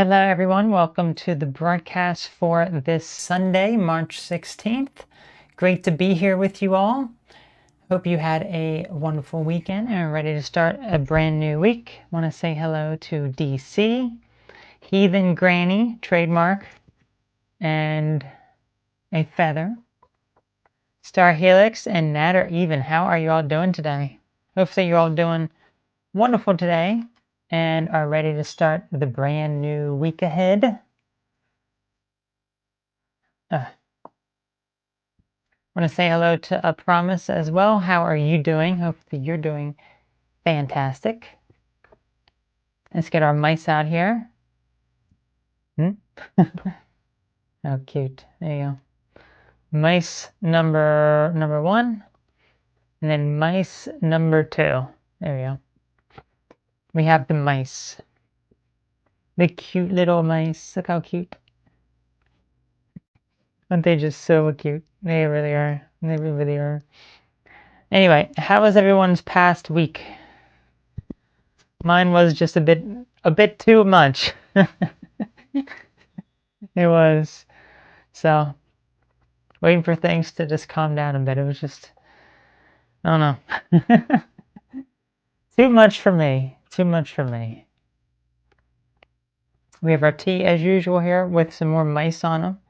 Hello, everyone. Welcome to the broadcast for this Sunday, March 16th. Great to be here with you all. Hope you had a wonderful weekend and are ready to start a brand new week. Want to say hello to DC, Heathen Granny, trademark, and a feather. Star Helix and Natter Even. How are you all doing today? Hopefully you're all doing wonderful today and are ready to start the brand new week ahead. Want to say hello to A Promise as well. How are you doing? Hopefully you're doing fantastic. Let's get our mice out here. How cute. There you go. Mice number one, and then mice number 2. There we go. We have the mice. The cute little mice. Look how cute. Aren't they just so cute? They really are. They really are. Anyway, how was everyone's past week? Mine was just a bit too much. It was. So, waiting for things to just calm down a bit. It was just, I don't know. Too much for me. Too much for me. We have our tea as usual here with some more mice on them.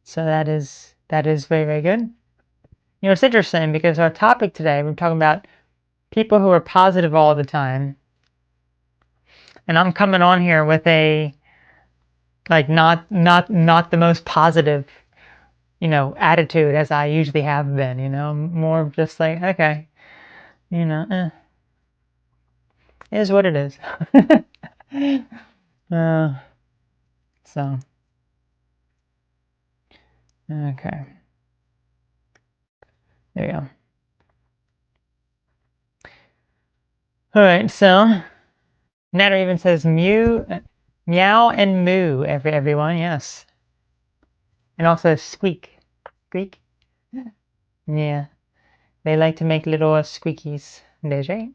So that is very, very good. You know, it's interesting because our topic today, we're talking about people who are positive all the time. And I'm coming on here with a, like, not the most positive, you know, attitude as I usually have been, you know, more of just like, okay, you know, it is what it is. So, okay. There you go. All right, so Natter even says mew, meow and moo, everyone, yes. And also squeak. Squeak? Yeah. They like to make little squeakies. That's right.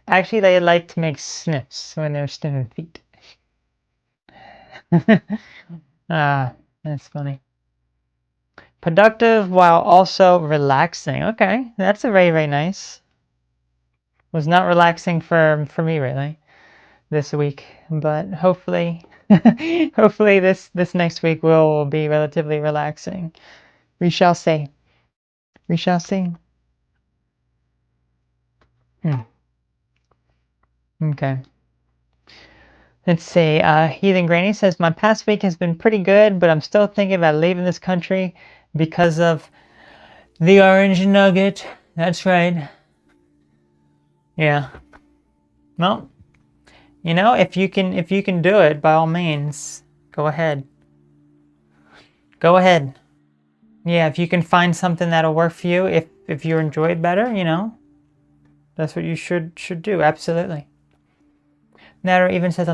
Actually, they like to make sniffs when they're sniffing feet. That's funny. Productive while also relaxing. Okay, that's a very, very nice. Was not relaxing for me really this week, but hopefully hopefully this next week will be relatively relaxing. We shall see. We shall see. Okay. Let's see. Heathen Granny says, my past week has been pretty good, but I'm still thinking about leaving this country because of the orange nugget. That's right. Yeah. Well, you know, if you can do it, by all means, go ahead. Go ahead. Yeah, if you can find something that'll work for you, if you enjoy it better, you know, that's what you should do. Absolutely. Natter even says,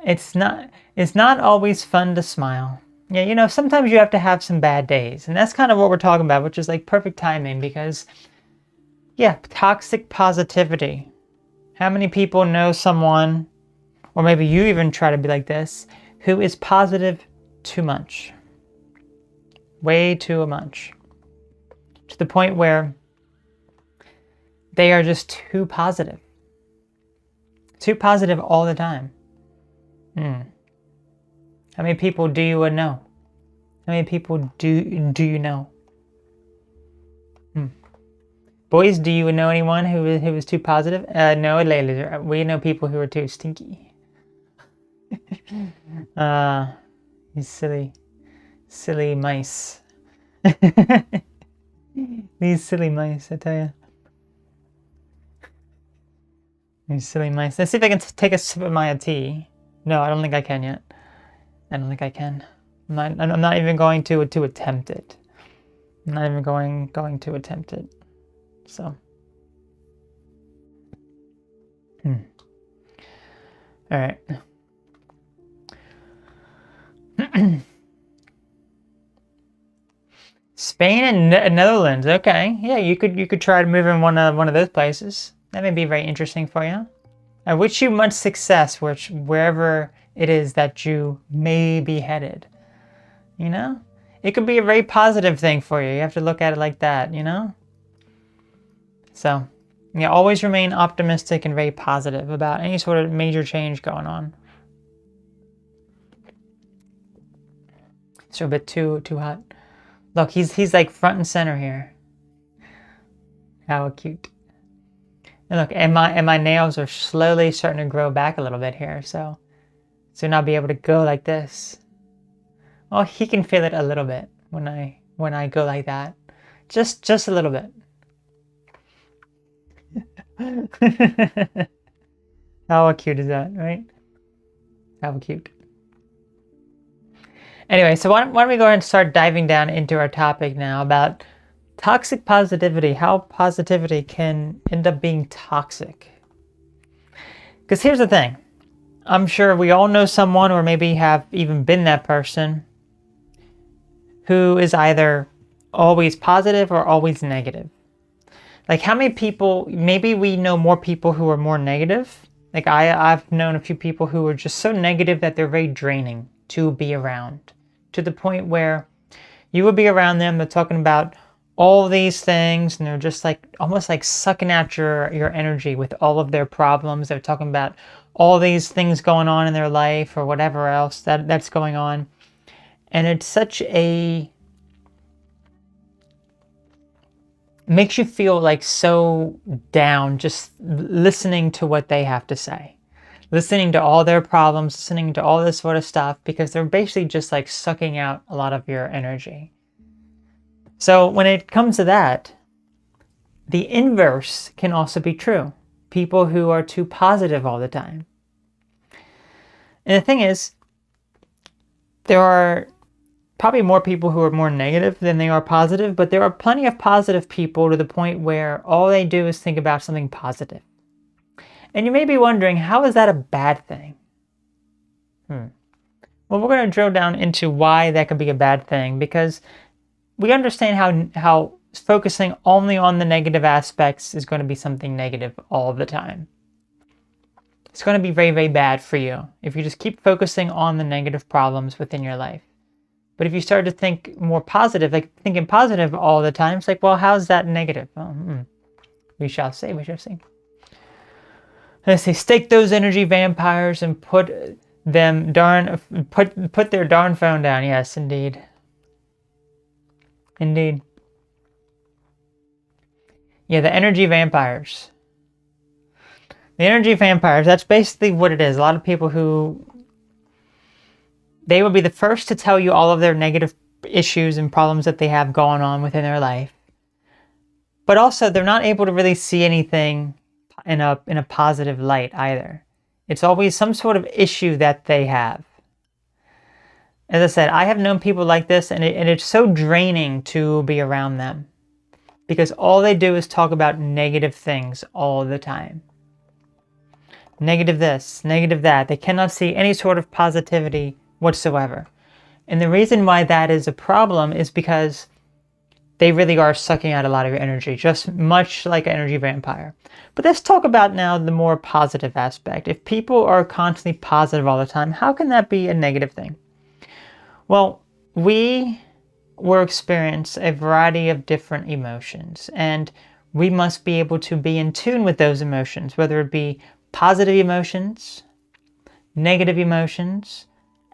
it's not always fun to smile. Yeah, you know, sometimes you have to have some bad days, and that's kind of what we're talking about, which is like perfect timing because, yeah, toxic positivity. How many people know someone, or maybe you even try to be like this, who is positive too much? Way too much. To the point where they are just too positive. Too positive all the time. How many people do you know? How many people do you know? Boys, do you know anyone who is too positive? No, ladies, we know people who are too stinky. These silly mice. These silly mice, I tell you. These silly mice. Let's see if I can take a sip of my tea. No, I don't think I can yet. I don't think I can. I'm not even going to attempt it. I'm not even going to attempt it. So. All right. Spain and Netherlands. Okay, yeah, you could try to move in one of those places. That may be very interesting for you. I wish you much success wherever it is that you may be headed. You know? It could be a very positive thing for you. You have to look at it like that, you know? So, yeah, always remain optimistic and very positive about any sort of major change going on. So a bit too hot. Look, he's like front and center here. How cute. And look, and my nails are slowly starting to grow back a little bit here, so soon I'll be able to go like this. Well, he can feel it a little bit when I go like that. Just a little bit. How cute is that, right? How cute. Anyway, so why don't we go ahead and start diving down into our topic now about toxic positivity, how positivity can end up being toxic. Because here's the thing. I'm sure we all know someone, or maybe have even been that person, who is either always positive or always negative. Like, how many people, maybe we know more people who are more negative. Like, I've known a few people who are just so negative that they're very draining to be around. To the point where you would be around them, they're talking about all these things, and they're just like, almost like sucking out your energy with all of their problems. They're talking about all these things going on in their life, or whatever else that's going on. And it's such a... makes you feel like so down just listening to what they have to say. Listening to all their problems, listening to all this sort of stuff, because they're basically just like sucking out a lot of your energy. So when it comes to that, the inverse can also be true. People who are too positive all the time. And the thing is, there are probably more people who are more negative than they are positive, but there are plenty of positive people to the point where all they do is think about something positive. And you may be wondering, how is that a bad thing? Well, we're going to drill down into why that could be a bad thing, because we understand how focusing only on the negative aspects is going to be something negative all the time. It's going to be very, very bad for you if you just keep focusing on the negative problems within your life. But if you start to think more positive, like thinking positive all the time, it's like, well, how's that negative? We shall see, we shall see. Let's say, stake those energy vampires and put their darn phone down. Yes, indeed. Indeed. Yeah, the energy vampires. The energy vampires, that's basically what it is. A lot of people who... they will be the first to tell you all of their negative issues and problems that they have going on within their life. But also, they're not able to really see anything in a positive light either. It's always some sort of issue that they have. As I said, I have known people like this, and it's so draining to be around them. Because all they do is talk about negative things all the time. Negative this, negative that. They cannot see any sort of positivity whatsoever. And the reason why that is a problem is because they really are sucking out a lot of your energy, just much like an energy vampire. But let's talk about now the more positive aspect. If people are constantly positive all the time, how can that be a negative thing? Well, we will experience a variety of different emotions, and we must be able to be in tune with those emotions, whether it be positive emotions, negative emotions,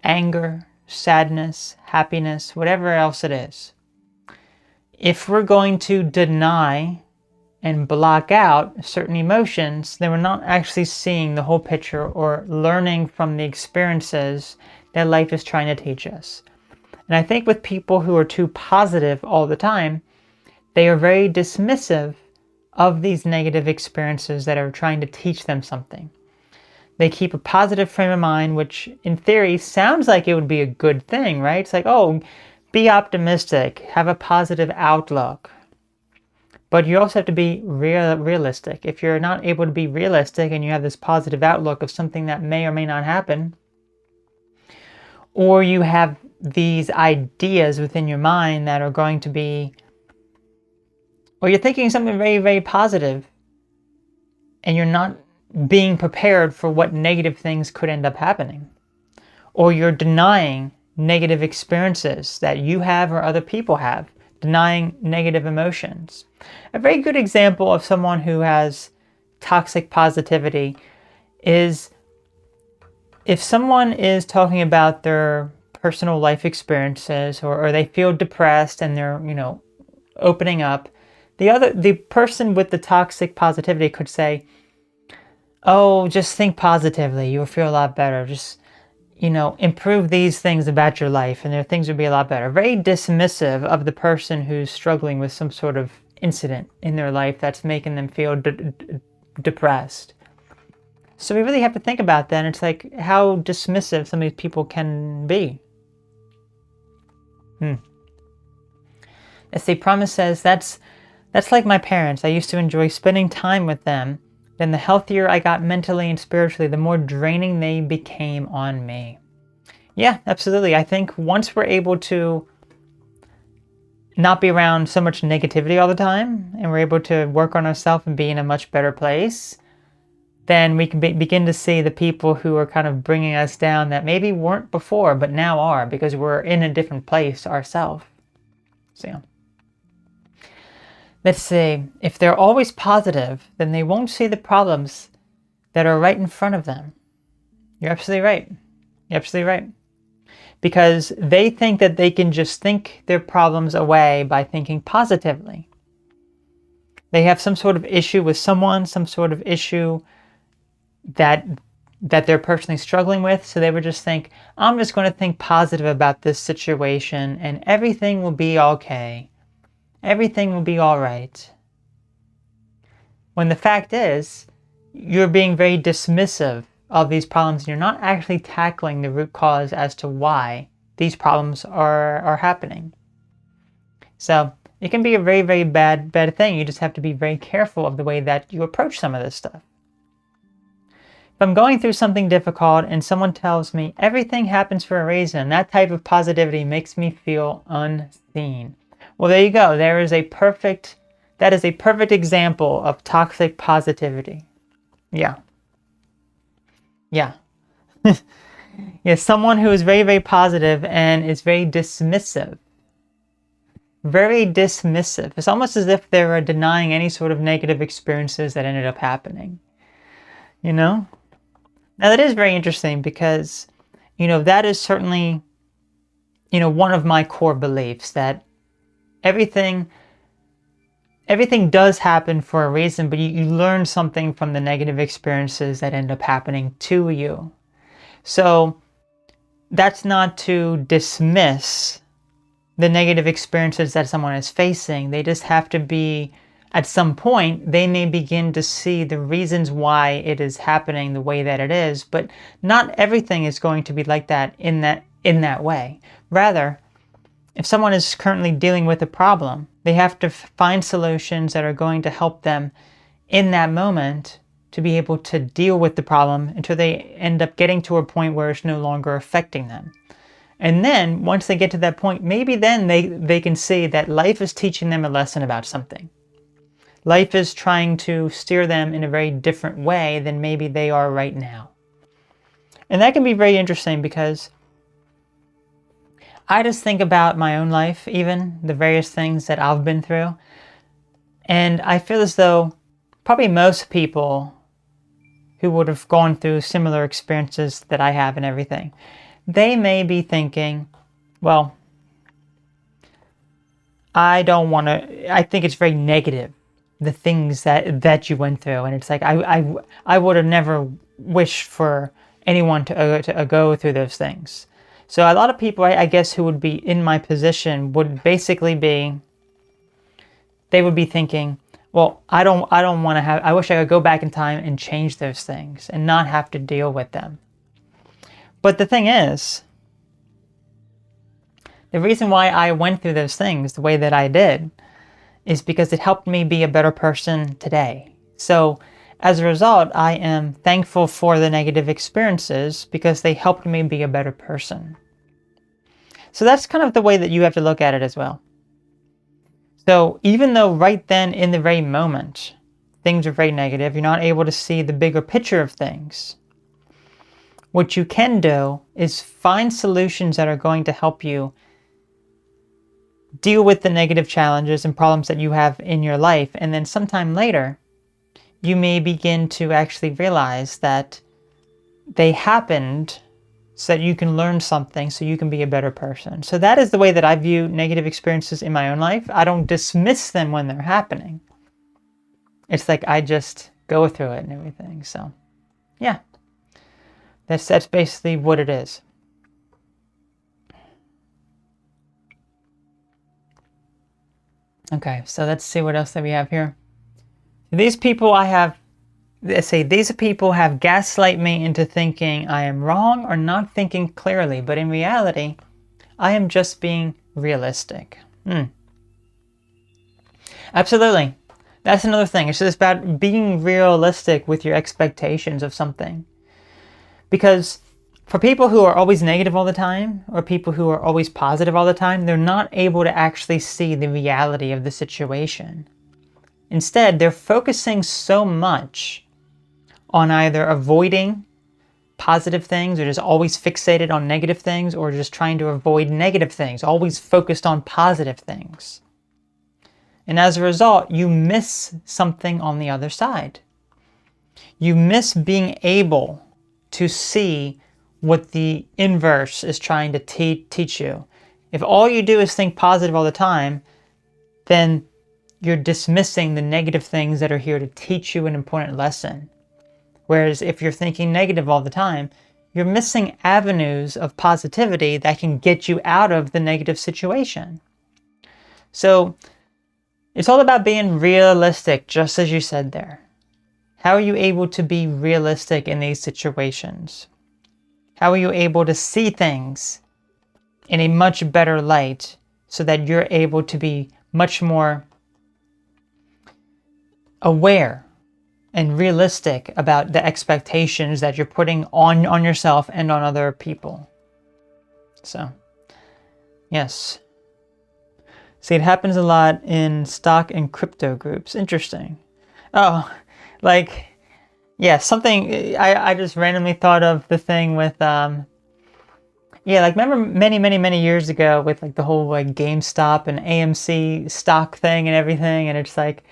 anger, sadness, happiness, whatever else it is. If we're going to deny and block out certain emotions, then we're not actually seeing the whole picture or learning from the experiences that life is trying to teach us. And I think with people who are too positive all the time, they are very dismissive of these negative experiences that are trying to teach them something. They keep a positive frame of mind, which in theory sounds like it would be a good thing, right? It's like, oh, be optimistic, have a positive outlook. But you also have to be realistic. If you're not able to be realistic and you have this positive outlook of something that may or may not happen, or you have these ideas within your mind that are going to be, or you're thinking something very, very positive, and you're not being prepared for what negative things could end up happening. or you're denying negative experiences that you have or other people have, denying negative emotions. A very good example of someone who has toxic positivity is if someone is talking about their personal life experiences, or they feel depressed and they're, opening up, the person with the toxic positivity could say, oh, just think positively, you'll feel a lot better. Just, improve these things about your life and their things would be a lot better. Very dismissive of the person who's struggling with some sort of incident in their life that's making them feel depressed. So we really have to think about that. It's like how dismissive some of these people can be. Let's see, Promise says, that's like my parents. I used to enjoy spending time with them. Then the healthier I got mentally and spiritually, the more draining they became on me. Yeah, absolutely. I think once we're able to not be around so much negativity all the time, and we're able to work on ourselves and be in a much better place, then we can begin to see the people who are kind of bringing us down that maybe weren't before, but now are, because we're in a different place ourselves. So, yeah. Let's see, if they're always positive, then they won't see the problems that are right in front of them. You're absolutely right. You're absolutely right. Because they think that they can just think their problems away by thinking positively. They have some sort of issue with someone, some sort of issue that they're personally struggling with, so they would just think, I'm just going to think positive about this situation and everything will be okay. Everything will be all right. When the fact is, you're being very dismissive of these problems and you're not actually tackling the root cause as to why these problems are happening. So it can be a very, very bad thing. You just have to be very careful of the way that you approach some of this stuff. If I'm going through something difficult and someone tells me everything happens for a reason, that type of positivity makes me feel unseen. Well, there you go. That is a perfect example of toxic positivity. Yeah. Yeah. Yeah, someone who is very, very positive and is very dismissive. Very dismissive. It's almost as if they were denying any sort of negative experiences that ended up happening. Now that is very interesting because, that is certainly, one of my core beliefs, that everything does happen for a reason, but you learn something from the negative experiences that end up happening to you. So that's not to dismiss the negative experiences that someone is facing. They just have to be, at some point, they may begin to see the reasons why it is happening the way that it is, but not everything is going to be like that in that way. Rather, if someone is currently dealing with a problem, they have to find solutions that are going to help them in that moment to be able to deal with the problem until they end up getting to a point where it's no longer affecting them. And then, once they get to that point, maybe then they can see that life is teaching them a lesson about something. Life is trying to steer them in a very different way than maybe they are right now. And that can be very interesting because I just think about my own life, even the various things that I've been through. And I feel as though probably most people who would have gone through similar experiences that I have and everything, they may be thinking, well, I think it's very negative, the things that you went through. And it's like, I would have never wished for anyone to go through those things. So a lot of people, I guess, who would be in my position would basically be, they would be thinking, well, I wish I could go back in time and change those things and not have to deal with them. But the thing is, the reason why I went through those things the way that I did is because it helped me be a better person today. So as a result, I am thankful for the negative experiences because they helped me be a better person. So that's kind of the way that you have to look at it as well. So even though right then in the very moment, things are very negative, you're not able to see the bigger picture of things. what you can do is find solutions that are going to help you deal with the negative challenges and problems that you have in your life. And then sometime later, you may begin to actually realize that they happened so that you can learn something, so you can be a better person. So that is the way that I view negative experiences in my own life. I don't dismiss them when they're happening. It's like I just go through it and everything. So yeah, that's basically what it is. Okay, so let's see what else that we have here. These people these people have gaslight me into thinking I am wrong or not thinking clearly, but in reality, I am just being realistic. Absolutely. That's another thing. It's just about being realistic with your expectations of something. Because for people who are always negative all the time, or people who are always positive all the time, they're not able to actually see the reality of the situation. Instead, they're focusing so much on either avoiding positive things, or just always fixated on negative things, or just trying to avoid negative things, always focused on positive things. And as a result, you miss something on the other side. You miss being able to see what the inverse is trying to teach you. If all you do is think positive all the time, then you're dismissing the negative things that are here to teach you an important lesson. Whereas if you're thinking negative all the time, you're missing avenues of positivity that can get you out of the negative situation. So it's all about being realistic, just as you said there. How are you able to be realistic in these situations? How are you able to see things in a much better light so that you're able to be much more aware and realistic about the expectations that you're putting on yourself and on other people? So, yes. See, it happens a lot in stock and crypto groups. Interesting. Oh, like, yeah, something, I just randomly thought of the thing with, yeah, like remember many years ago with like the whole like GameStop and AMC stock thing and everything, and it's like,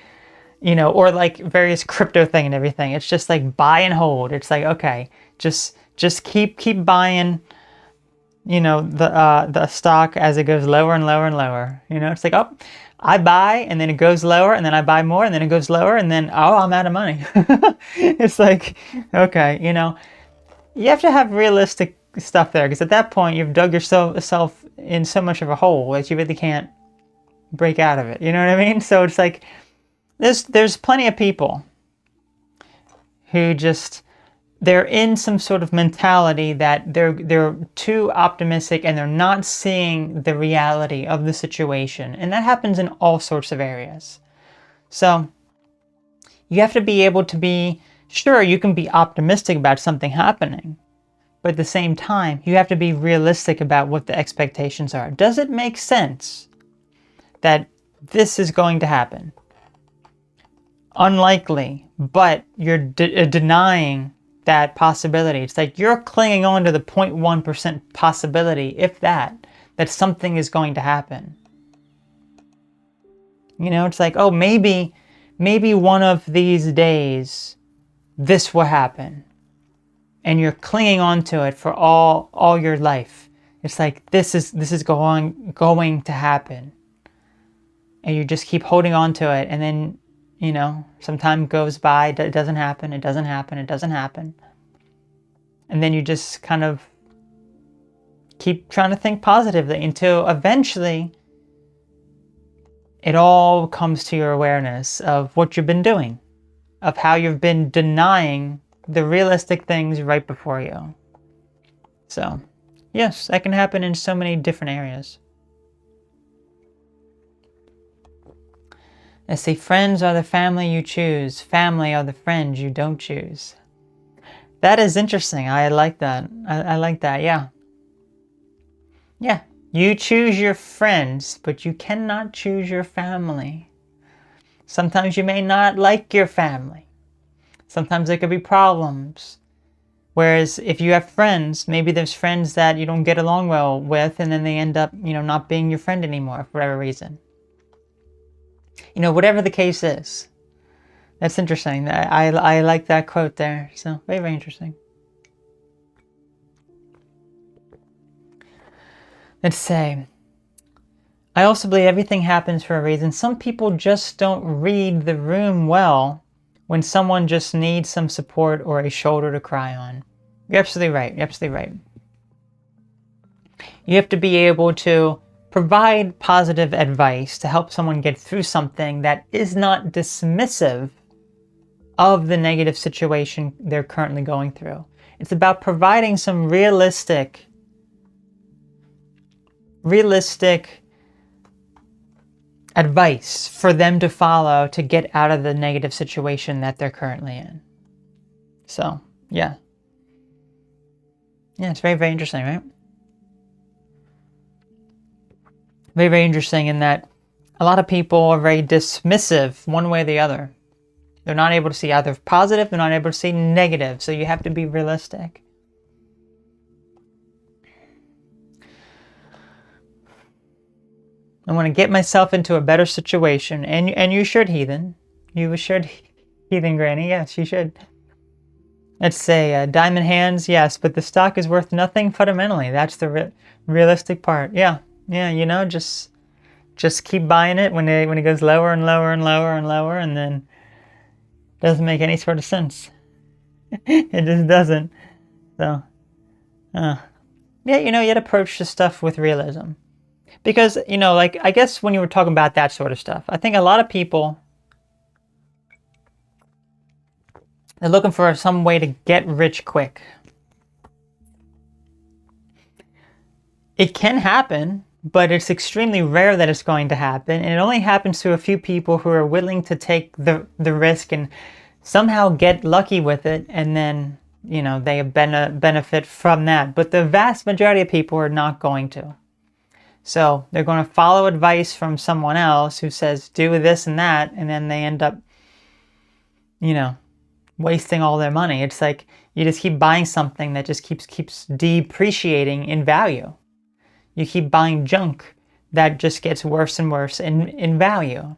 you know, or like various crypto thing and everything. It's just like buy and hold. It's like, okay, just keep buying, you know, the stock as it goes lower and lower and lower. You know, it's like, oh, I buy and then it goes lower and then I buy more and then it goes lower and then, oh, I'm out of money. It's like, okay, you know, you have to have realistic stuff there, because at that point you've dug yourself in so much of a hole that you really can't break out of it. You know what I mean? So it's like, there's plenty of people who just, they're in some sort of mentality that they're too optimistic and they're not seeing the reality of the situation. And that happens in all sorts of areas. So you have to be able to be, sure, you can be optimistic about something happening, but at the same time, you have to be realistic about what the expectations are. Does it make sense that this is going to happen? Unlikely, but you're denying that possibility. It's like you're clinging on to the 0.1% possibility, if that something is going to happen. You know, it's like, oh, maybe one of these days this will happen. And you're clinging on to it for all your life. It's like this is going to happen. And you just keep holding on to it, and then, you know, some time goes by, it doesn't happen, it doesn't happen, it doesn't happen. And then you just kind of keep trying to think positively until eventually it all comes to your awareness of what you've been doing, of how you've been denying the realistic things right before you. So, yes, that can happen in so many different areas. Let's see, friends are the family you choose. Family are the friends you don't choose. That is interesting. I like that. I like that, yeah. Yeah, you choose your friends, but you cannot choose your family. Sometimes you may not like your family. Sometimes there could be problems. Whereas if you have friends, maybe there's friends that you don't get along well with, and then they end up, not being your friend anymore for whatever reason. Whatever the case is. That's interesting. I like that quote there. So, very, very interesting. Let's say, I also believe everything happens for a reason. Some people just don't read the room well when someone just needs some support or a shoulder to cry on. You're absolutely right. You're absolutely right. You have to be able to provide positive advice to help someone get through something that is not dismissive of the negative situation they're currently going through. It's about providing some realistic advice for them to follow to get out of the negative situation that they're currently in. So, yeah. Yeah, it's very, very interesting, right? Very, very interesting in that a lot of people are very dismissive one way or the other. They're not able to see either positive, they're not able to see negative, so you have to be realistic. I want to get myself into a better situation, and you should, Heathen. You should, Heathen Granny. Yes, you should. Let's say diamond hands, yes, but the stock is worth nothing fundamentally. That's the realistic part. Yeah, just keep buying it when it goes lower and lower and lower and lower, and then it doesn't make any sort of sense. It just doesn't. So, yeah, you had to approach the stuff with realism. Because, I guess when you were talking about that sort of stuff, I think a lot of people, they're looking for some way to get rich quick. It can happen, but it's extremely rare that it's going to happen. And it only happens to a few people who are willing to take the risk and somehow get lucky with it. And then, they benefit from that. But the vast majority of people are not going to. So they're going to follow advice from someone else who says, do this and that, and then they end up, wasting all their money. It's like you just keep buying something that just keeps depreciating in value. You keep buying junk that just gets worse and worse in value.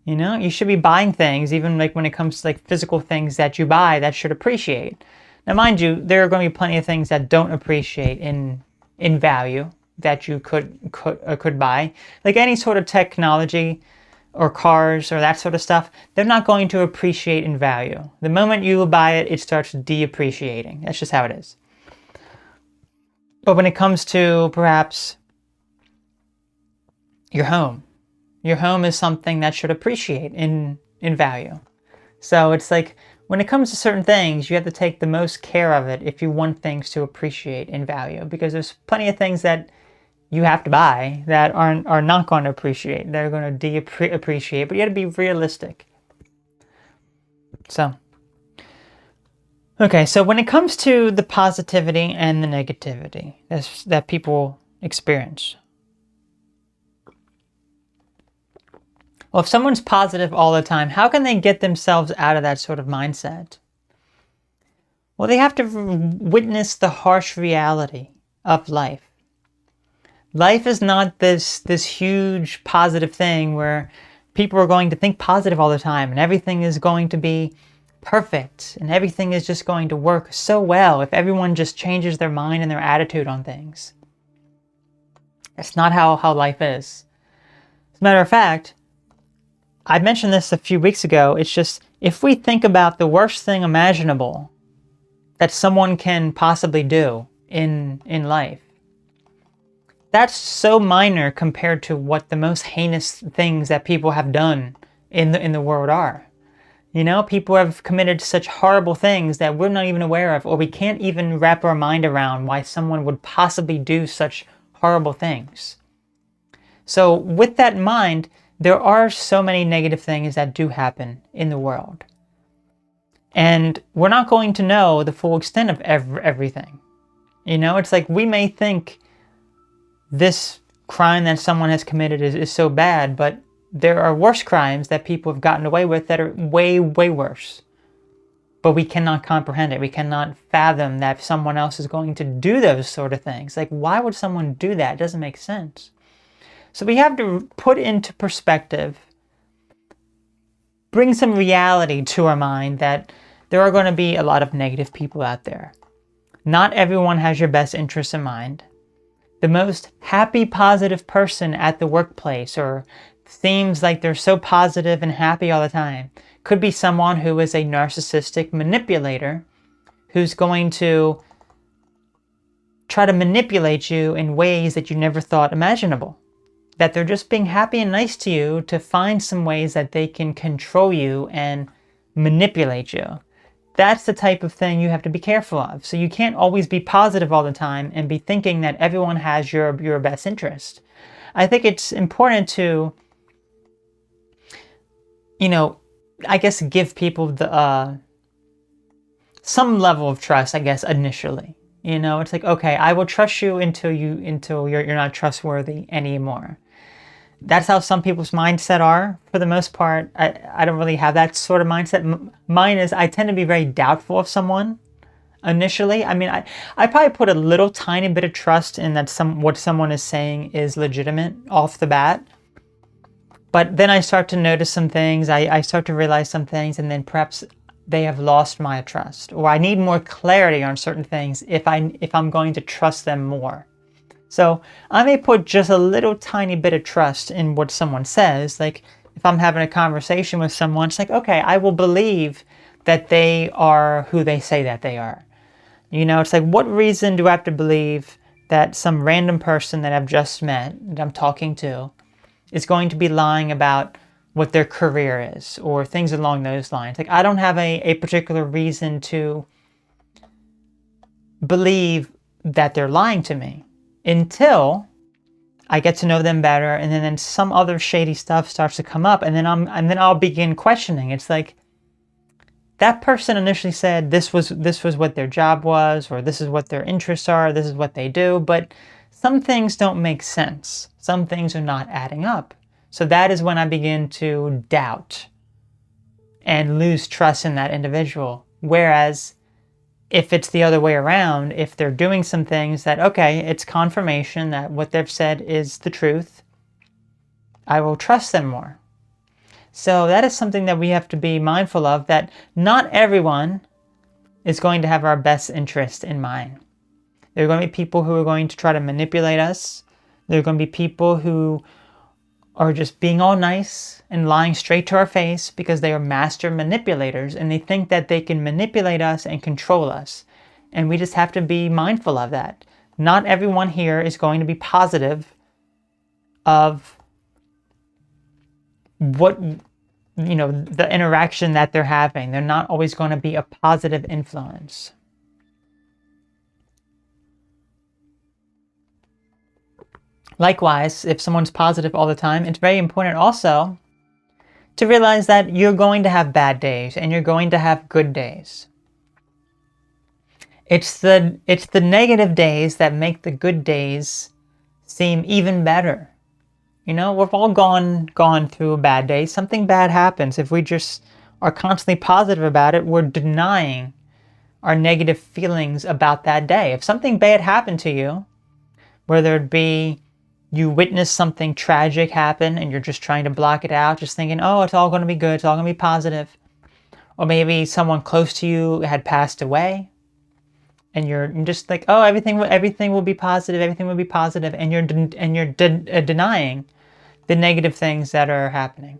You should be buying things, even like when it comes to like physical things that you buy that should appreciate. Now, mind you, there are going to be plenty of things that don't appreciate in value that you could buy, like any sort of technology or cars or that sort of stuff. They're not going to appreciate in value. The moment you buy it, it starts depreciating. That's just how it is. But when it comes to perhaps your home is something that should appreciate in value. So it's like when it comes to certain things, you have to take the most care of it if you want things to appreciate in value, because there's plenty of things that you have to buy that are not going to appreciate. They're going to appreciate, but you have to be realistic. So, okay, so when it comes to the positivity and the negativity that people experience. Well, if someone's positive all the time, how can they get themselves out of that sort of mindset? Well, they have to witness the harsh reality of life. Life is not this huge positive thing where people are going to think positive all the time and everything is going to be perfect and everything is just going to work so well if everyone just changes their mind and their attitude on things. That's not how life is. As a matter of fact, I mentioned this a few weeks ago. It's just, if we think about the worst thing imaginable that someone can possibly do in life, that's so minor compared to what the most heinous things that people have done in the world are. People have committed such horrible things that we're not even aware of, or we can't even wrap our mind around why someone would possibly do such horrible things. So with that in mind, there are so many negative things that do happen in the world. And we're not going to know the full extent of everything. It's like we may think this crime that someone has committed is so bad, but there are worse crimes that people have gotten away with that are way, way worse. but we cannot comprehend it. We cannot fathom that someone else is going to do those sort of things. Like, why would someone do that? It doesn't make sense. So we have to put into perspective, bring some reality to our mind that there are going to be a lot of negative people out there. Not everyone has your best interests in mind. The most happy, positive person at the workplace, or seems like they're so positive and happy all the time, could be someone who is a narcissistic manipulator who's going to try to manipulate you in ways that you never thought imaginable. That they're just being happy and nice to you to find some ways that they can control you and manipulate you. That's the type of thing you have to be careful of. So you can't always be positive all the time and be thinking that everyone has your best interest. I think it's important to, I guess give people the some level of trust, I guess, initially. It's like, okay, I will trust you until you're not trustworthy anymore. That's how some people's mindset are. For the most part, I don't really have that sort of mindset. Mine is, I tend to be very doubtful of someone initially. I mean, I probably put a little tiny bit of trust in that what someone is saying is legitimate off the bat. But then I start to notice some things. I start to realize some things, and then perhaps they have lost my trust, or I need more clarity on certain things if I'm going to trust them more. So I may put just a little tiny bit of trust in what someone says. Like if I'm having a conversation with someone, it's like, okay, I will believe that they are who they say that they are. It's like, what reason do I have to believe that some random person that I've just met, that I'm talking to, is going to be lying about what their career is or things along those lines? Like, I don't have a particular reason to believe that they're lying to me until I get to know them better, and then some other shady stuff starts to come up, and then I'll begin questioning. It's like, that person initially said this was what their job was, or this is what their interests are, this is what they do, but some things don't make sense. Some things are not adding up. So that is when I begin to doubt and lose trust in that individual. Whereas if it's the other way around, if they're doing some things that, okay, it's confirmation that what they've said is the truth, I will trust them more. So that is something that we have to be mindful of, that not everyone is going to have our best interest in mind. There are going to be people who are going to try to manipulate us. There are going to be people who are just being all nice and lying straight to our face because they are master manipulators, and they think that they can manipulate us and control us. And we just have to be mindful of that. Not everyone here is going to be positive of what, the interaction that they're having. They're not always going to be a positive influence. Likewise, if someone's positive all the time, it's very important also to realize that you're going to have bad days and you're going to have good days. It's the negative days that make the good days seem even better. We've all gone through a bad day. Something bad happens. If we just are constantly positive about it, we're denying our negative feelings about that day. If something bad happened to you, whether it be you witness something tragic happen and you're just trying to block it out, just thinking, oh, it's all going to be good, it's all going to be positive. Or maybe someone close to you had passed away and you're just like, oh, everything will be positive, everything will be positive, and you're denying the negative things that are happening.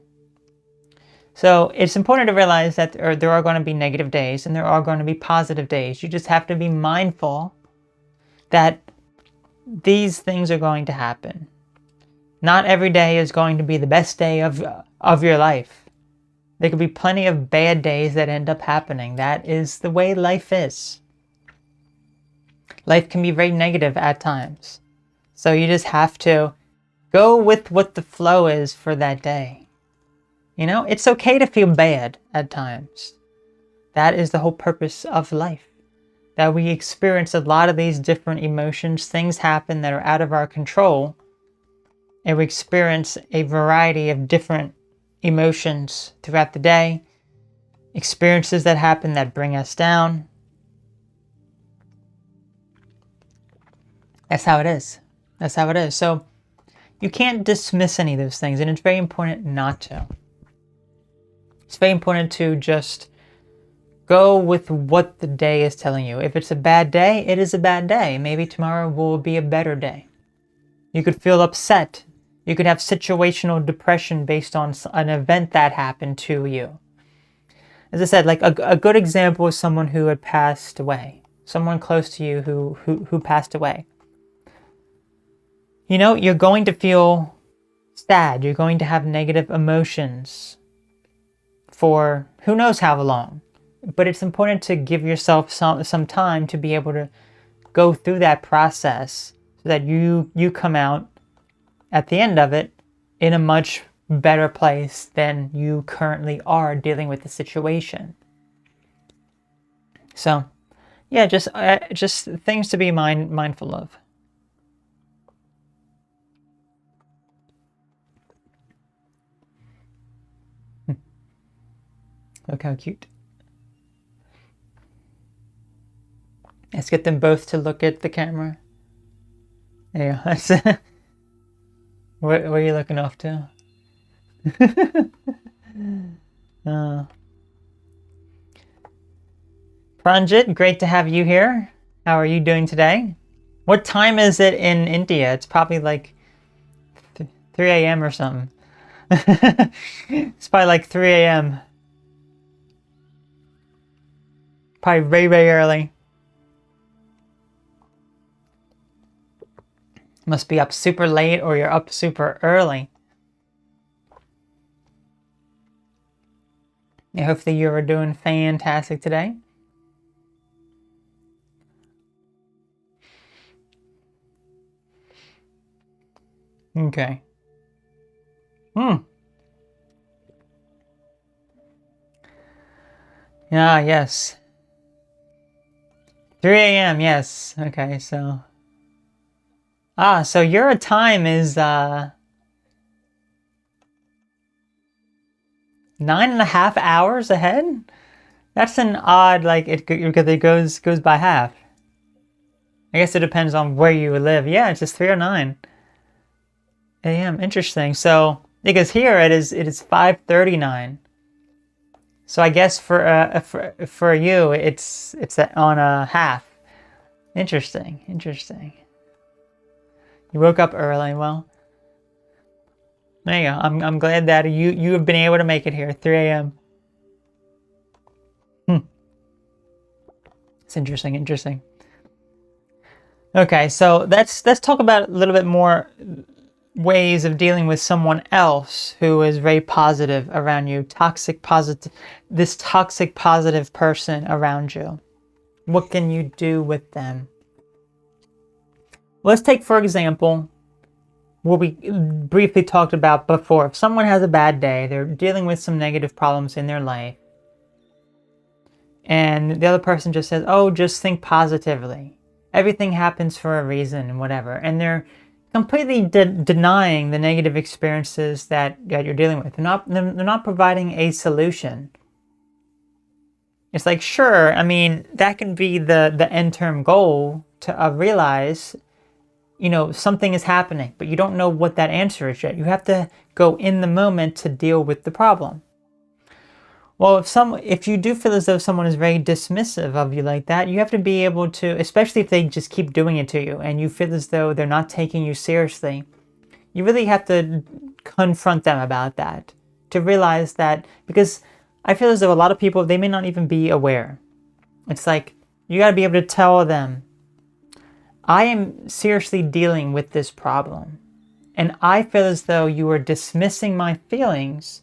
So it's important to realize that there are going to be negative days and there are going to be positive days. You just have to be mindful that these things are going to happen. Not every day is going to be the best day of your life. There could be plenty of bad days that end up happening. That is the way life is. Life can be very negative at times. So you just have to go with what the flow is for that day. It's okay to feel bad at times. That is the whole purpose of life. That we experience a lot of these different emotions. Things happen that are out of our control, and we experience a variety of different emotions throughout the day. experiences that happen that bring us down. That's how it is. That's how it is. So you can't dismiss any of those things, and it's very important not to. It's very important to just go with what the day is telling you. If it's a bad day, it is a bad day. Maybe tomorrow will be a better day. You could feel upset. You could have situational depression based on an event that happened to you. As I said, like a good example is someone who had passed away. Someone close to you who passed away. You know, you're going to feel sad. You're going to have negative emotions for who knows how long. But it's important to give yourself some time to be able to go through that process so that you come out at the end of it in a much better place than you currently are dealing with the situation. So, yeah, just things to be mindful of. Look how cute. Let's get them both to look at the camera. There you go. What are you looking off to? Pranjit, great to have you here. How are you doing today? What time is it in India? It's probably like 3 a.m. or something. It's probably like 3 a.m. Probably very, very early. Must be up super late or you're up super early. Yeah, hopefully you are doing fantastic today. Okay. Yeah, yes. 3 a.m., yes. Okay, so... so your time is 9.5 hours ahead? That's an odd, like, because it goes by half. I guess it depends on where you live. Yeah, it's just 3:09 a.m. Interesting. So, because here it is 5:39. So I guess for you it's on a half. Interesting. You woke up early. Well, there you go. I'm glad that you have been able to make it here. 3 a.m. It's interesting. Okay, so let's talk about a little bit more ways of dealing with someone else who is very positive around you. This toxic positive person around you. What can you do with them? Let's take, for example, what we briefly talked about before. If someone has a bad day, they're dealing with some negative problems in their life, and the other person just says, oh, just think positively. Everything happens for a reason and whatever. And they're completely denying the negative experiences that you're dealing with. They're not providing a solution. It's like, sure, I mean, that can be the end term goal to realize, you know, something is happening, but you don't know what that answer is yet. You have to go in the moment to deal with the problem. Well, if you do feel as though someone is very dismissive of you like that, you have to be able to, especially if they just keep doing it to you and you feel as though they're not taking you seriously, you really have to confront them about that, to realize that, because I feel as though a lot of people, they may not even be aware. It's like, you got to be able to tell them, I am seriously dealing with this problem, and I feel as though you are dismissing my feelings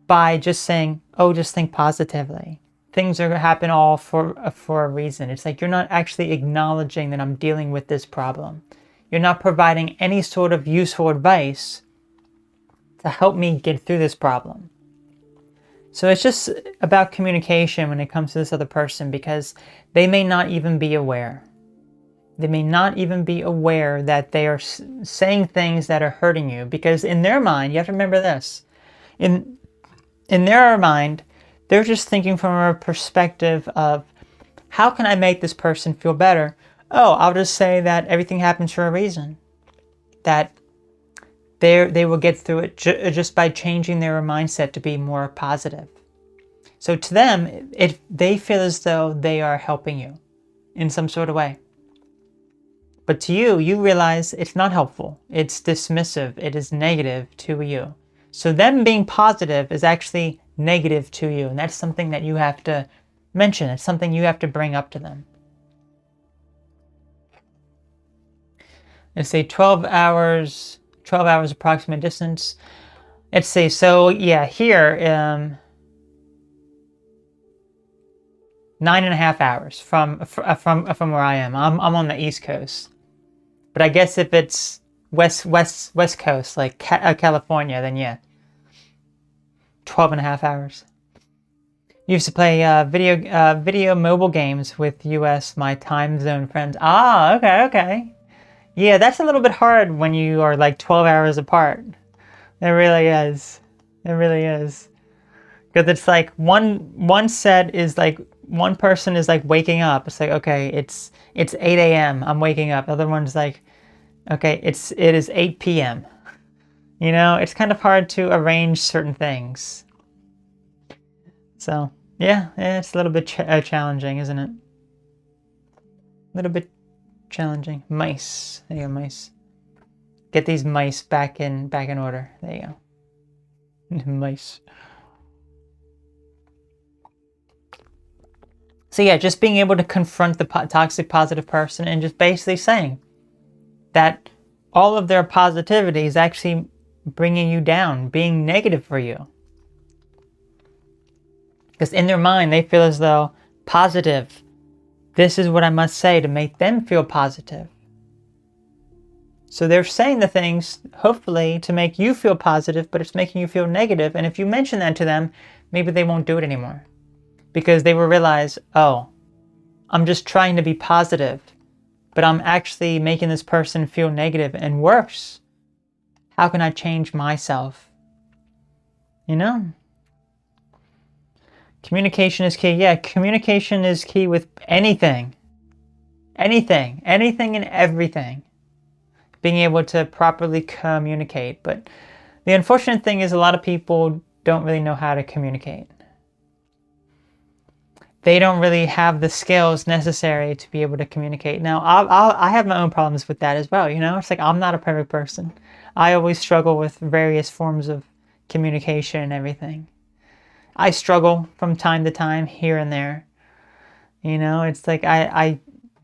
by just saying, oh, just think positively. Things are going to happen all for a reason. It's like you're not actually acknowledging that I'm dealing with this problem. You're not providing any sort of useful advice to help me get through this problem. So it's just about communication when it comes to this other person, because they may not even be aware. They may not even be aware that they are saying things that are hurting you, because in their mind, you have to remember this, in their mind, They're just thinking from a perspective of, how can I make this person feel better? Oh, I'll just say that everything happens for a reason. That they will get through it just by changing their mindset to be more positive. So to them, they feel as though they are helping you in some sort of way. But to you, you realize it's not helpful. It's dismissive. It is negative to you. So them being positive is actually negative to you. And that's something that you have to mention. It's something you have to bring up to them. Let's say 12 hours approximate distance. Let's say, so yeah, here, 9.5 hours from where I am. I'm on the East Coast. But I guess if it's West Coast, like California, then yeah, 12.5 hours. Used to play video mobile games with my time zone friends. Ah, okay. Yeah, that's a little bit hard when you are like 12 hours apart. It really is. It really is. Because it's like one set is like, one person is like waking up. It's like, okay, it's 8 a.m. I'm waking up. The other one's like, okay, it is 8 p.m. You know, it's kind of hard to arrange certain things. So, yeah, it's a little bit challenging, isn't it? A little bit challenging. Mice. There you go, mice. Get these mice back in order. There you go. Mice. So yeah, just being able to confront the toxic positive person and just basically saying that all of their positivity is actually bringing you down, being negative for you. Because in their mind, they feel as though positive, this is what I must say to make them feel positive. So they're saying the things, hopefully, to make you feel positive, but it's making you feel negative. And if you mention that to them, maybe they won't do it anymore. Because they will realize, oh, I'm just trying to be positive, but I'm actually making this person feel negative and worse. How can I change myself? You know? Communication is key. Yeah, communication is key with anything. Anything and everything. Being able to properly communicate. But the unfortunate thing is a lot of people don't really know how to communicate. They don't really have the skills necessary to be able to communicate. Now, I have my own problems with that as well, you know? It's like, I'm not a perfect person. I always struggle with various forms of communication and everything. I struggle from time to time, here and there. You know, it's like I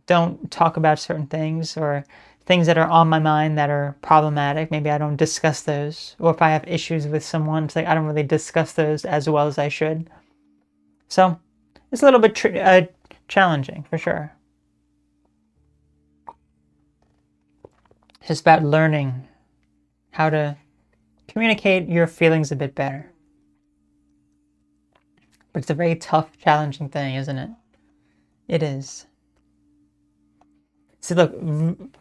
don't talk about certain things, or things that are on my mind that are problematic. Maybe I don't discuss those. Or if I have issues with someone, it's like I don't really discuss those as well as I should. So it's a little bit challenging, for sure. It's just about learning how to communicate your feelings a bit better. But it's a very tough, challenging thing, isn't it? It is. See, look,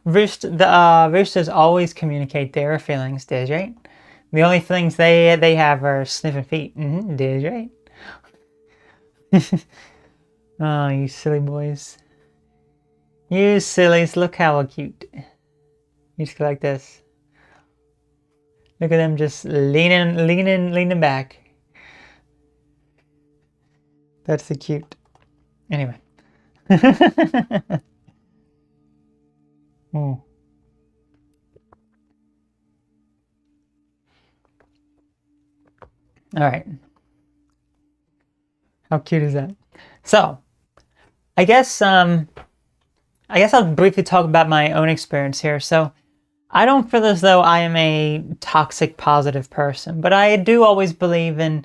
roosters always communicate their feelings, Diz, right? The only feelings they have are sniffing feet. Diz, right? Oh, you silly boys. You sillies, look how cute. You just go like this. Look at them just leaning back. That's so cute. Anyway. Oh. All right. How cute is that? So, I guess I'll briefly talk about my own experience here. So, I don't feel as though I am a toxic positive person, but I do always believe in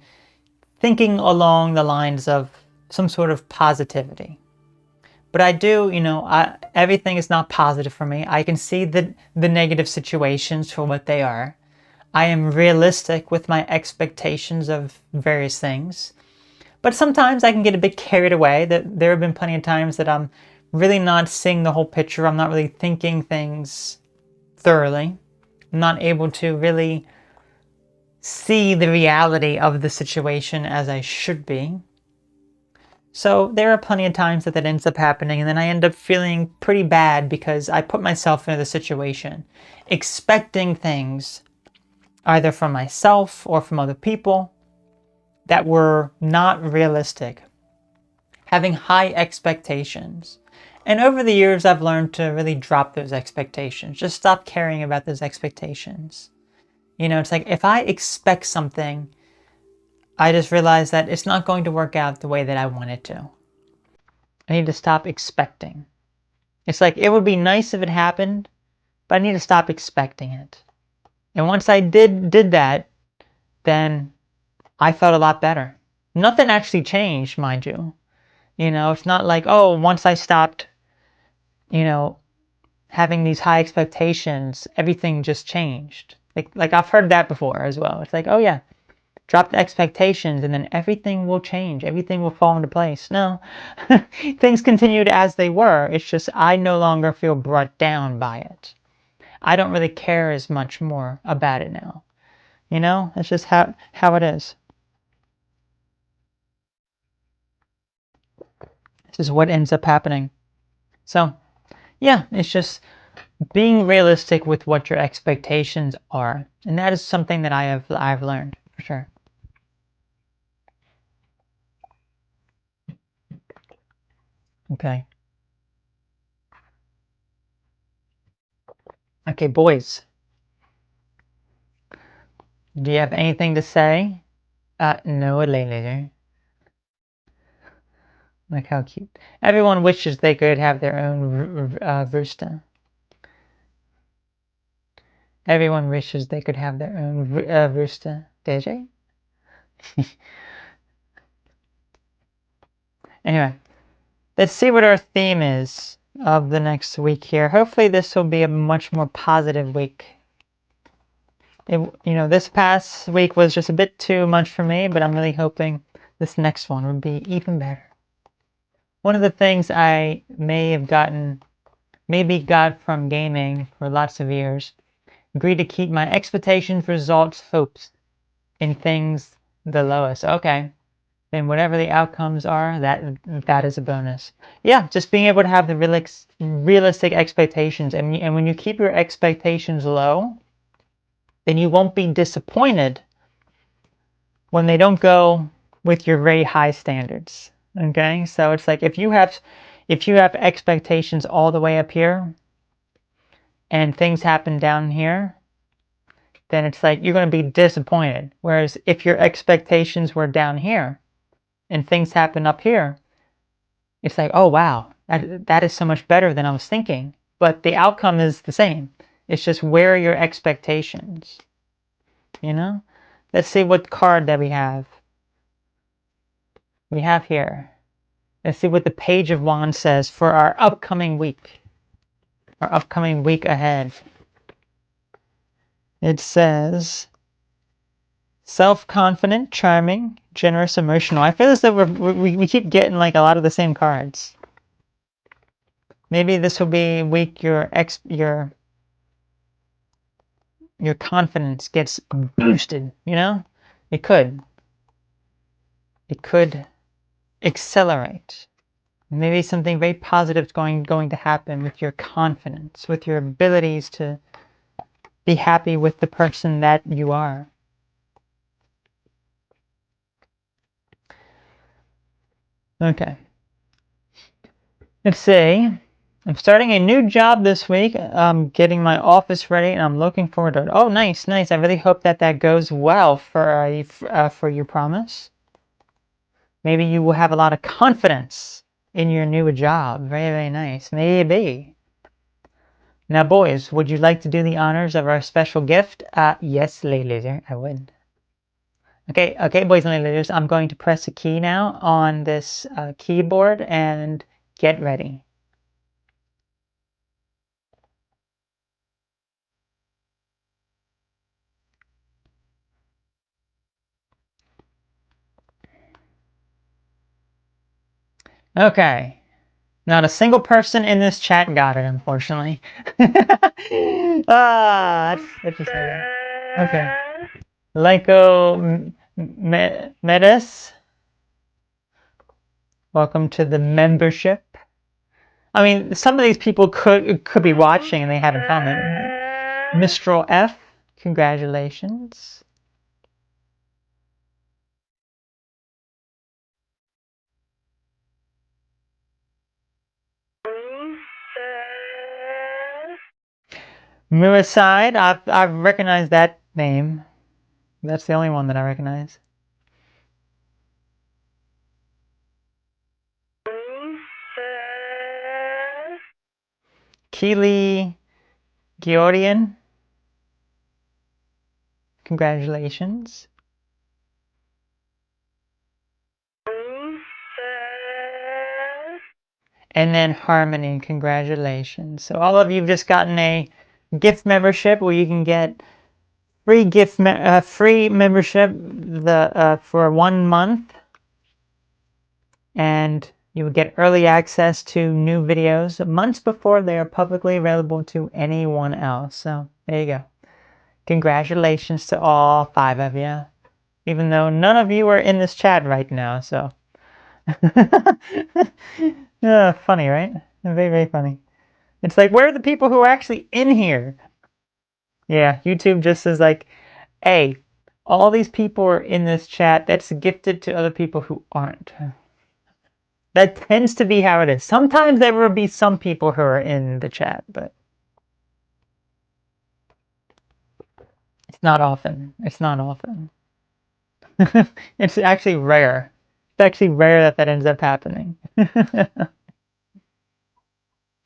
thinking along the lines of some sort of positivity. But I do, you know, everything is not positive for me. I can see the negative situations for what they are. I am realistic with my expectations of various things. But sometimes I can get a bit carried away. That there have been plenty of times that I'm really not seeing the whole picture. I'm not really thinking things thoroughly. I'm not able to really see the reality of the situation as I should be. So there are plenty of times that ends up happening, and then I end up feeling pretty bad because I put myself into the situation, expecting things either from myself or from other people that were not realistic, having high expectations. And over the years, I've learned to really drop those expectations, just stop caring about those expectations. You know, it's like if I expect something, I just realize that it's not going to work out the way that I want it to. I need to stop expecting. It's like it would be nice if it happened, but I need to stop expecting it. And once I did that, then I felt a lot better. Nothing actually changed, mind you. You know, it's not like, oh, once I stopped, you know, having these high expectations, everything just changed. Like I've heard that before as well. It's like, oh yeah, drop the expectations and then everything will change. Everything will fall into place. No, things continued as they were. It's just I no longer feel brought down by it. I don't really care as much more about it now. You know, it's just how it is. This is what ends up happening. So, yeah, it's just being realistic with what your expectations are. And that is something that I've learned for sure. Okay. Okay, boys. Do you have anything to say? No, later. Look how cute. Everyone wishes they could have their own rooster. Everyone wishes they could have their own rooster. DJ? Anyway, let's see what our theme is of the next week here. Hopefully this will be a much more positive week. You know, this past week was just a bit too much for me, but I'm really hoping this next one would be even better. One of the things I maybe got from gaming for lots of years, agreed to keep my expectations, results, hopes in things the lowest. Okay. Then whatever the outcomes are, that is a bonus. Yeah, just being able to have the realistic expectations, and when you keep your expectations low, then you won't be disappointed when they don't go with your very high standards. Okay, so it's like if you have expectations all the way up here, and things happen down here, then it's like you're going to be disappointed. Whereas if your expectations were down here, and things happen up here, it's like, oh wow, that is so much better than I was thinking. But the outcome is the same. It's just where are your expectations? You know? Let's see what card that we have. We have here. Let's see what the Page of Wands says for our upcoming week. Our upcoming week ahead. It says self-confident, charming, generous, emotional. I feel as though we keep getting like a lot of the same cards. Maybe this will be a week your confidence gets boosted, you know? It could. It could accelerate. Maybe something very positive is going to happen with your confidence, with your abilities to be happy with the person that you are. Okay. Let's see. I'm starting a new job this week. I'm getting my office ready, and I'm looking forward to it. Oh, nice, nice. I really hope that goes well for your promise. Maybe you will have a lot of confidence in your new job. Very, very nice. Maybe. Now, boys, would you like to do the honors of our special gift? Yes, ladies, I would. Okay, boys and ladies, I'm going to press a key now on this keyboard and get ready. Okay. Not a single person in this chat got it, unfortunately. That's just okay. Lyco Medes, welcome to the membership. I mean, some of these people could be watching and they haven't commented. Mistral F, congratulations. Muaside, I've recognized that name. That's the only one that I recognize. Keely Georgian, congratulations. And then Harmony, congratulations. So all of you have just gotten a gift membership where you can get free free membership for 1 month, and you will get early access to new videos months before they are publicly available to anyone else. So there you go. Congratulations to all 5 of you, even though none of you are in this chat right now. So funny, right? Very, very funny. It's like, where are the people who are actually in here? Yeah, YouTube just says like, hey, all these people are in this chat. That's gifted to other people who aren't. That tends to be how it is. Sometimes there will be some people who are in the chat, but it's not often. It's not often. It's actually rare. It's actually rare that that ends up happening.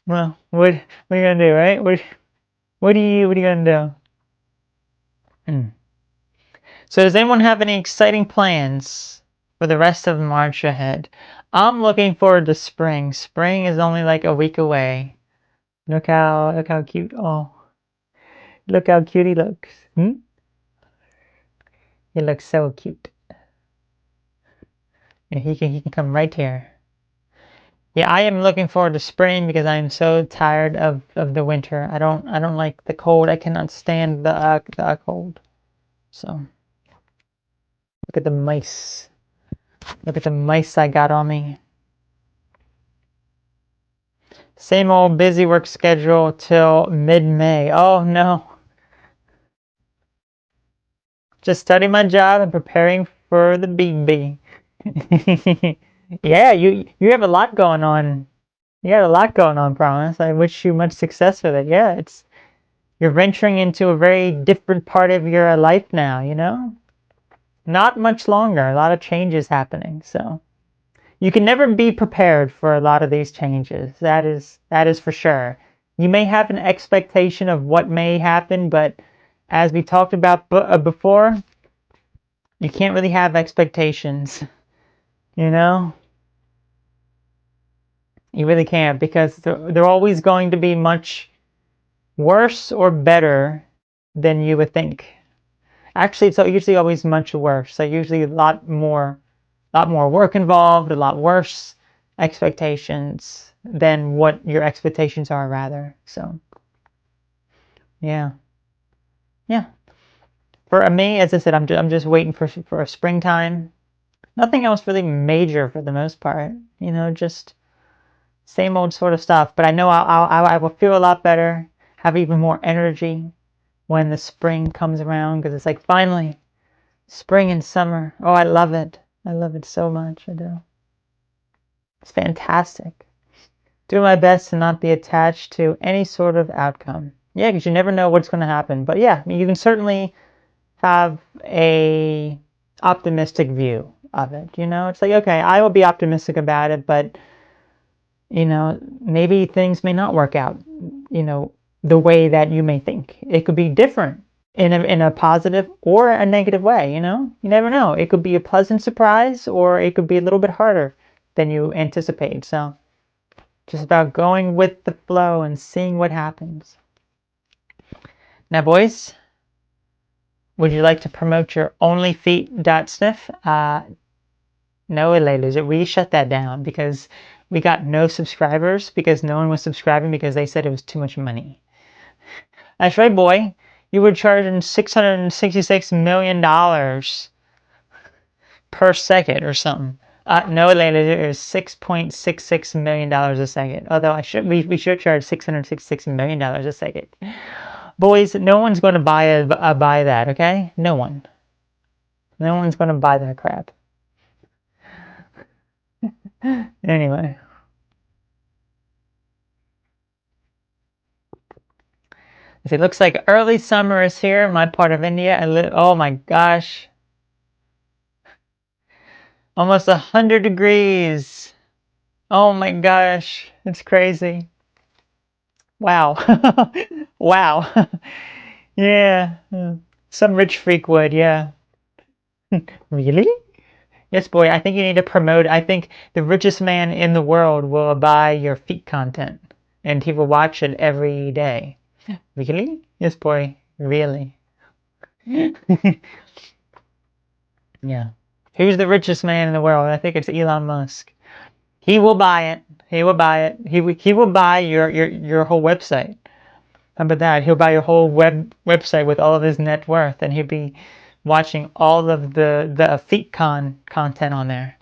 Well, what are you gonna do, right? What are you gonna do? So does anyone have any exciting plans for the rest of March ahead? I'm looking forward to spring. Spring is only like a week away. Look how cute. Oh, look how cute he looks. He looks so cute. And he can come right here. Yeah, I am looking forward to spring because I am so tired of the winter. I don't like the cold. I cannot stand the cold. So look at the mice. Look at the mice I got on me. Same old busy work schedule till mid-May. Oh no. Just studying my job and preparing for the BB. Yeah, you have a lot going on. You got a lot going on, Promise. I wish you much success with it. Yeah, you're venturing into a very different part of your life now, you know? Not much longer. A lot of changes happening, so you can never be prepared for a lot of these changes. That is for sure. You may have an expectation of what may happen, but as we talked about before, you can't really have expectations. You know? You really can't, because they're always going to be much worse or better than you would think. Actually, it's usually always much worse. So usually a lot more work involved, a lot worse expectations than what your expectations are, rather. So yeah. For me, as I said, I'm just waiting for a springtime. Nothing else really major for the most part. You know, just same old sort of stuff. But I know I will feel a lot better, have even more energy when the spring comes around, because it's like, finally, spring and summer. Oh, I love it. I love it so much. I do. It's fantastic. Do my best to not be attached to any sort of outcome. Yeah, because you never know what's going to happen. But yeah, you can certainly have a optimistic view of it. You know, it's like, okay, I will be optimistic about it, but you know, maybe things may not work out, you know, the way that you may think. It could be different in a positive or a negative way, you know? You never know. It could be a pleasant surprise, or it could be a little bit harder than you anticipate. So just about going with the flow and seeing what happens. Now, boys, would you like to promote your onlyfeet.sniff? No, Layla, we shut that down because we got no subscribers because no one was subscribing because they said it was too much money. That's right, boy. You were charging $666 million per second or something. No, Atlanta, it was $6.66 million a second. Although we should charge $666 million a second. Boys, no one's going to buy that, okay? No one. No one's going to buy that crap. Anyway. It looks like early summer is here in my part of India. Oh my gosh. Almost 100 degrees. Oh my gosh. It's crazy. Wow. Wow. Yeah. Some rich freak would, yeah. Really? Yes, boy, I think you need to promote. I think the richest man in the world will buy your feet content. And he will watch it every day. Really? Yes, boy. Really? Yeah. Who's the richest man in the world? I think it's Elon Musk. He will buy it. He will buy it. He will buy your whole website. How about that? He'll buy your whole website with all of his net worth, and he'll be watching all of the FeetCon content on there.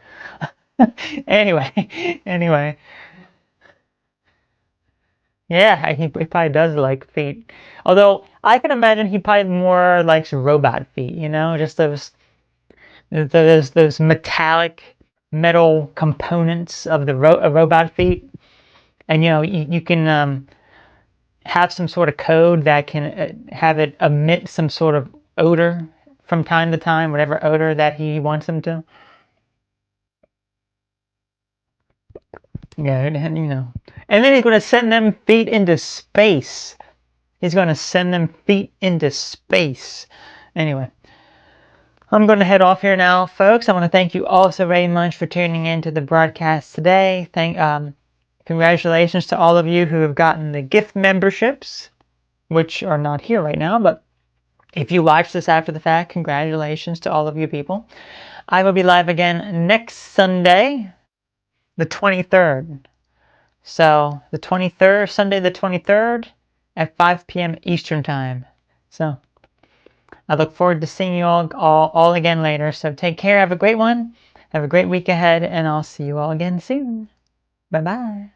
Anyway, yeah, he probably does like feet. Although I can imagine he probably more likes robot feet. You know, just those metallic metal components of the robot feet, and you know you can have some sort of code that can have it emit some sort of odor from time to time, whatever odor that he wants them to. Yeah, and, you know, and then he's going to send them feet into space. He's going to send them feet into space. Anyway. I'm going to head off here now, folks. I want to thank you all so very much for tuning in to the broadcast today. Congratulations to all of you who have gotten the gift memberships, which are not here right now, but if you watch this after the fact, congratulations to all of you people. I will be live again next Sunday, the 23rd. So, the 23rd, Sunday the 23rd at 5 p.m. Eastern Time. So, I look forward to seeing you all again later. So take care. Have a great one. Have a great week ahead. And I'll see you all again soon. Bye-bye.